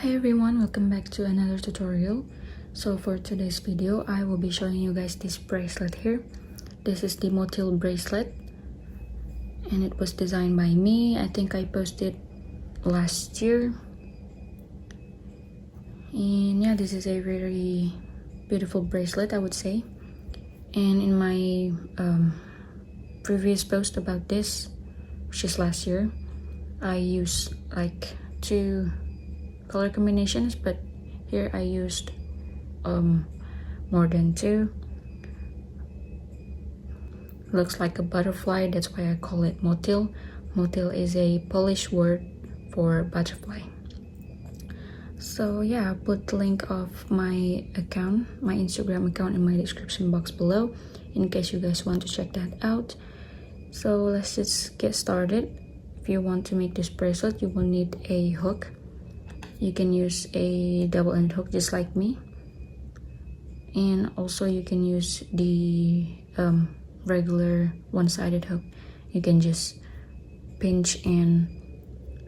Hi everyone, welcome back to another tutorial. So for today's video, I will be showing you guys this bracelet here. This is the Motyl bracelet and it was designed by me. I think I posted last year. And yeah, this is a very beautiful bracelet, I would say. And in my previous post about this, which is last year, I used like 2 color combinations, but here I used more than 2. Looks like a butterfly, that's why I call it Motyl. Motyl is a Polish word for butterfly. So yeah, I'll put the link of my account, my Instagram account, in my description box below in case you guys want to check that out. So let's just get started. If you want to make this bracelet, you will need a hook. You can use a double-ended hook just like me, and also you can use the regular one-sided hook. You can just pinch and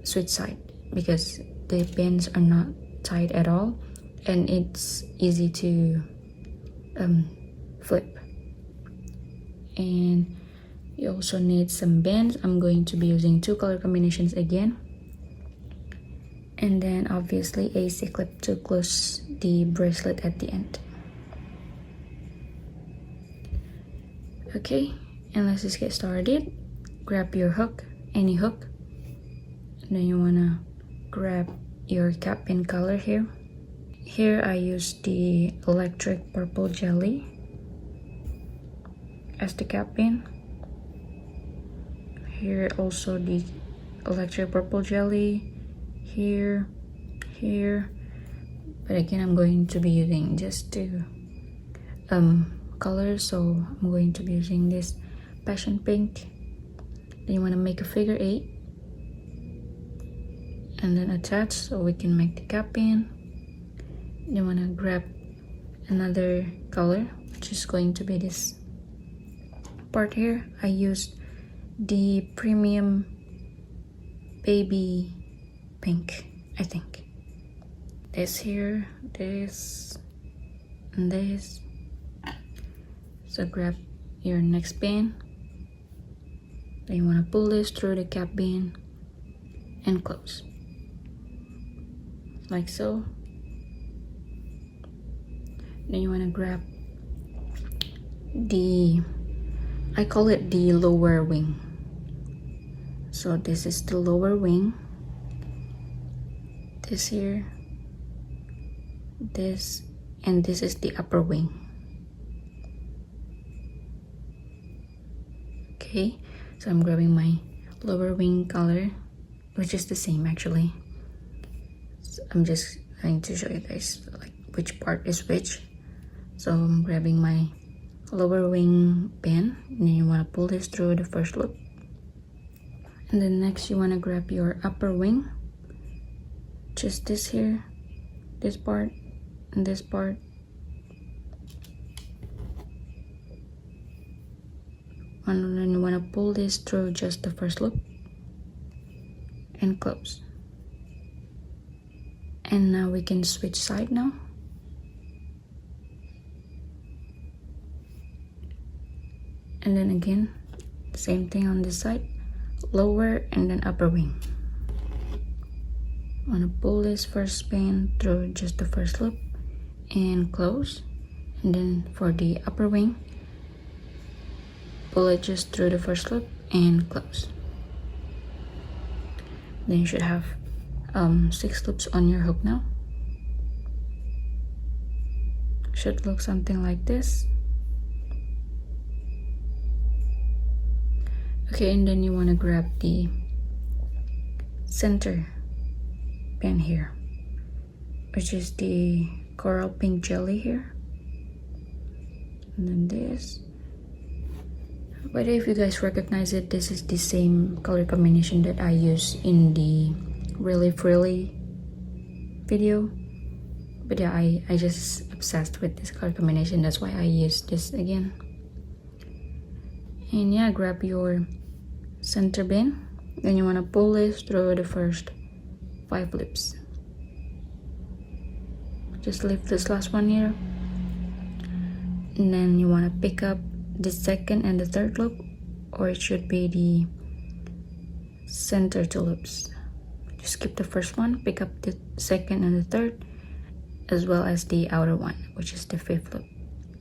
switch side because the pins are not tight at all and it's easy to flip. And you also need some bands. I'm going to be using 2 color combinations again, and then obviously a C-clip to close the bracelet at the end. Okay, and let's just get started. Grab your hook, any hook, and then you wanna grab your cap pin color here. Here I use the electric purple jelly as the cap pin. Here also the electric purple jelly. Here, but again I'm going to be using just 2 colors, so I'm going to be using this passion pink. Then you want to make a figure 8 and then attach so we can make the cap pin. You want to grab another color, which is going to be this part here. I used the premium baby pink, I think. This here, this, and this. So grab your next pin. Then you want to pull this through the cap pin and close, like so. Then you want to grab the, I call it the lower wing. So this is the lower wing. This here, this, and this is the upper wing. Okay, so I'm grabbing my lower wing color, which is the same actually. So I'm just going to show you guys like which part is which. So I'm grabbing my lower wing pin, and then you want to pull this through the first loop. And then next you want to grab your upper wing. Just this here, this part, and this part. And then you want to pull this through just the first loop and close. And now we can switch side now. And then again, same thing on this side, lower and then upper wing. Want to pull this first pin through just the first loop and close, and then for the upper wing, pull it just through the first loop and close. Then you should have 6 loops on your hook now. Should look something like this. Okay, and then you want to grab the center pin here, which is the coral pink jelly here, and then this. But if you guys recognize it, this is the same color combination that I use in the really frilly video. But yeah, I just obsessed with this color combination, that's why I use this again. And yeah, grab your center pin, then you want to pull this through the first 5 loops. just leave this last one here, and then you want to pick up the second and the third loop, or it should be the center two loops. Just skip the first one, pick up the second and the third, as well as the outer one, which is the fifth loop,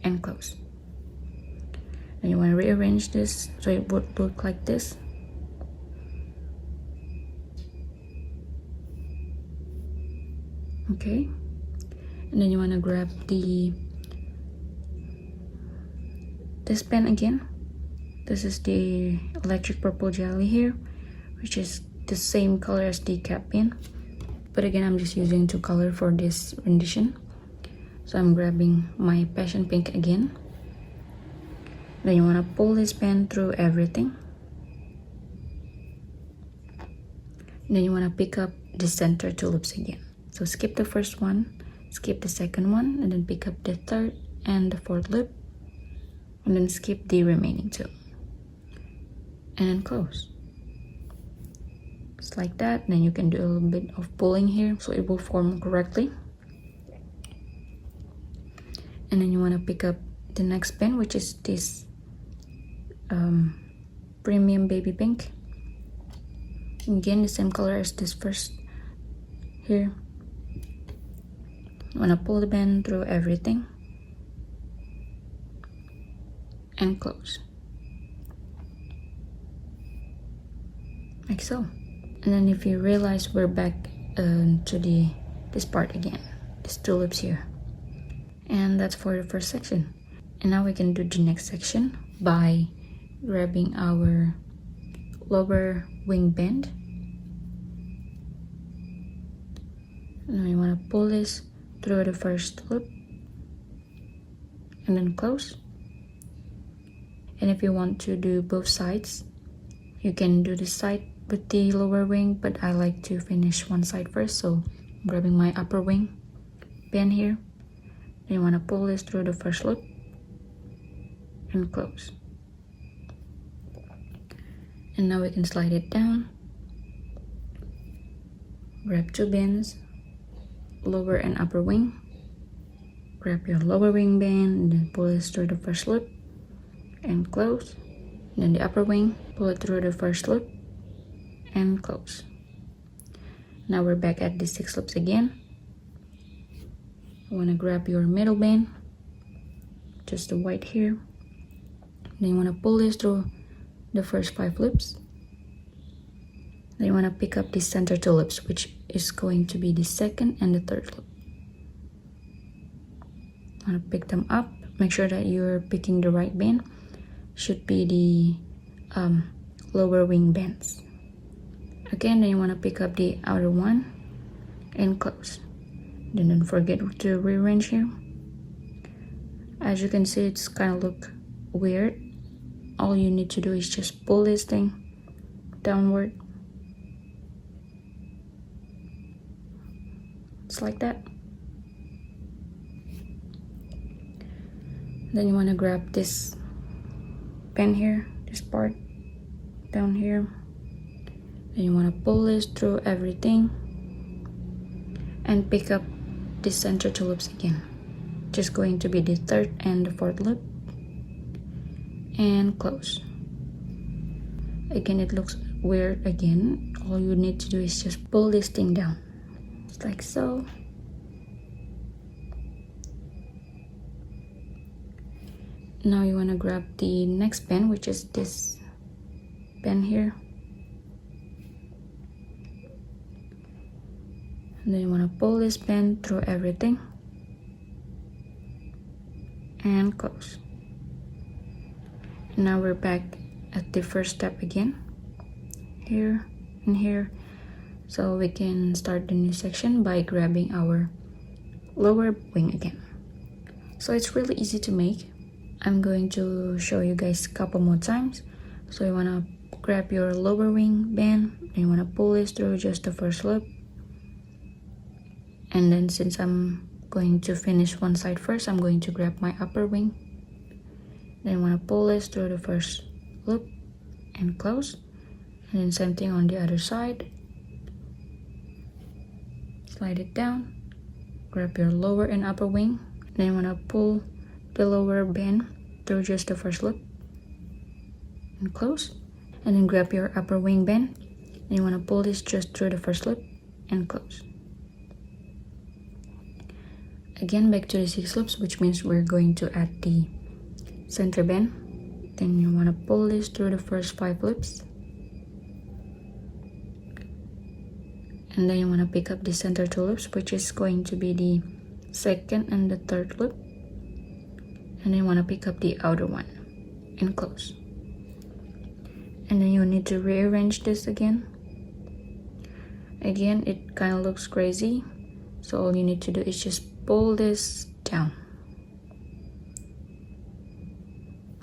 and close. And you want to rearrange this so it would look like this. Okay, and then you want to grab this pen again. This is the electric purple jelly here, which is the same color as the cap pen, but again I'm just using two color for this rendition. So I'm grabbing my passion pink again. Then you want to pull this pen through everything. And then you want to pick up the center two loops again. So skip the first one, skip the second one, and then pick up the third and the fourth loop, and then skip the remaining two, and then close. Just like that. And then you can do a little bit of pulling here so it will form correctly. And then you want to pick up the next pen, which is this premium baby pink. Again, the same color as this first here. You want to pull the pen through everything and close, like so. And then if you realize, we're back to this part again, these two loops here, and that's for the first section. And now we can do the next section by grabbing our lower wing band. Now you want to pull this through the first loop and then close. And if you want to do both sides, you can do this side with the lower wing, but I like to finish one side first, so I'm grabbing my upper wing band here. Then you want to pull this through the first loop and close. And now we can slide it down, grab two bands, lower and upper wing, grab your lower wing band, and then pull this through the first loop and close. And then the upper wing, pull it through the first loop and close. Now we're back at the 6 loops again. You want to grab your middle band, just the white here. Then you want to pull this through the first 5 loops. Then you want to pick up the center 2 loops, which is going to be the second and the third loop. You want to pick them up, make sure that you're picking the right band. Should be the lower wing bands. Again, then you want to pick up the outer one and close. Then don't forget to rearrange here. As you can see, it's kind of look weird. All you need to do is just pull this thing downward. It's like that. Then you want to grab this pen here, this part down here. Then you want to pull this through everything and pick up the center 2 loops again. Just going to be the third and the fourth loop and close. Again, it looks weird again. All you need to do is just pull this thing down, just like so. Now you want to grab the next pen, which is this pen here. And then you want to pull this pen through everything and close. Now we're back at the first step again, here and here. So we can start the new section by grabbing our lower wing again. So it's really easy to make. I'm going to show you guys a couple more times. So you want to grab your lower wing band and you want to pull this through just the first loop. And then since I'm going to finish one side first, I'm going to grab my upper wing. Then you want to pull this through the first loop and close. And then same thing on the other side. Slide it down, grab your lower and upper wing. Then you want to pull the lower band through just the first loop and close. And then grab your upper wing band, and you want to pull this just through the first loop and close. Again, back to the 6 loops, which means we're going to add the center band. Then you want to pull this through the first 5 loops, and then you want to pick up the center 2 loops, which is going to be the second and the third loop, and then you want to pick up the outer one and close. And then you need to rearrange this again. Again, it kind of looks crazy, so all you need to do is just pull this down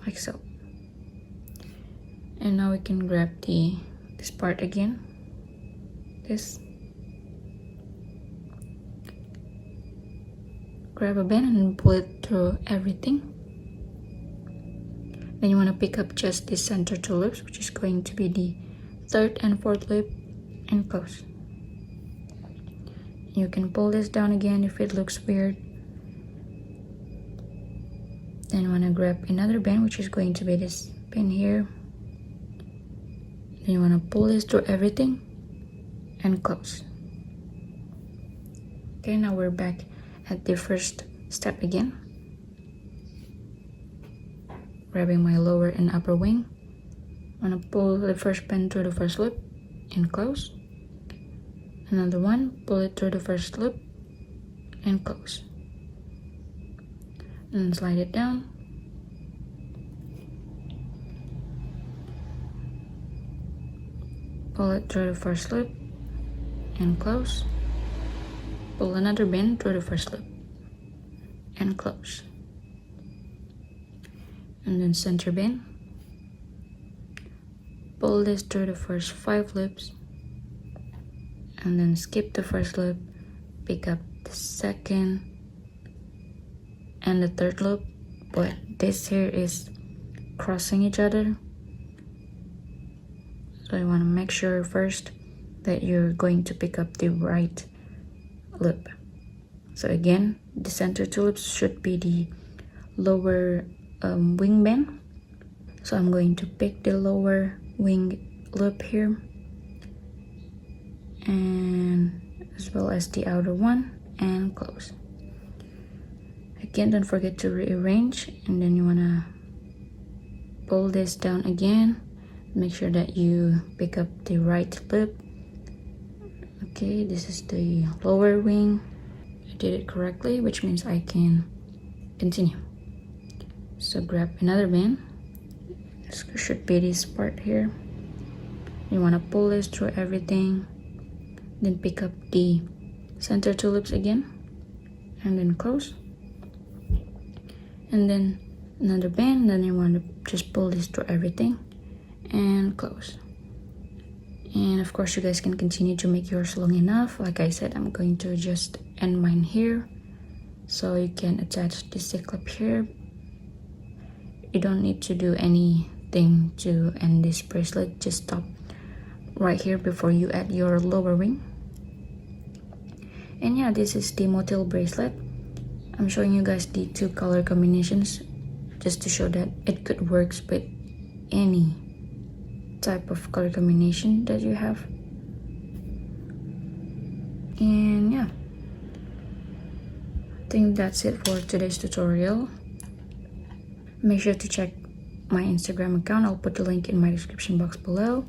like so. And now we can grab this part again, this, grab a band and pull it through everything. Then you want to pick up just the center 2 loops, which is going to be the third and fourth loop, and close. You can pull this down again if it looks weird. Then you want to grab another band, which is going to be this band here. Then you want to pull this through everything and close. Okay, now we're back at the first step again. Grabbing my lower and upper wing, I'm gonna pull the first band through the first loop and close. Another one, pull it through the first loop and close. And slide it down. Pull it through the first loop and close. Pull another band through the first loop and close. And then center band, pull this through the first 5 loops, and then skip the first loop, pick up the second and the third loop, but this here is crossing each other, so you want to make sure first that you're going to pick up the right loop. So again, the center 2 loops should be the lower wing band, so I'm going to pick the lower wing loop here, and as well as the outer one, and close. Again, don't forget to rearrange, and then you want to pull this down again, make sure that you pick up the right loop. Okay, this is the lower wing. I did it correctly, which means I can continue. So grab another band. This should be this part here. You want to pull this through everything, then pick up the center 2 loops again, and then close. And then another band, then you want to just pull this through everything and close. And of course you guys can continue to make yours long enough. Like I said, I'm going to just end mine here, so you can attach the C-clip here. You don't need to do anything to end this bracelet, just stop right here before you add your lower wing. And yeah, this is the Motyl bracelet. I'm showing you guys the 2 color combinations just to show that it could work with any type of color combination that you have. And yeah, I think that's it for today's tutorial. Make sure to check my Instagram account. I'll put the link in my description box below,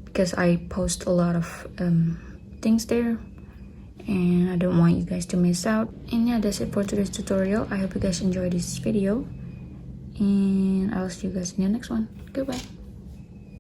because I post a lot of things there, and I don't want you guys to miss out. And yeah, that's it for today's tutorial. I hope you guys enjoyed this video, and I'll see you guys in the next one. Goodbye.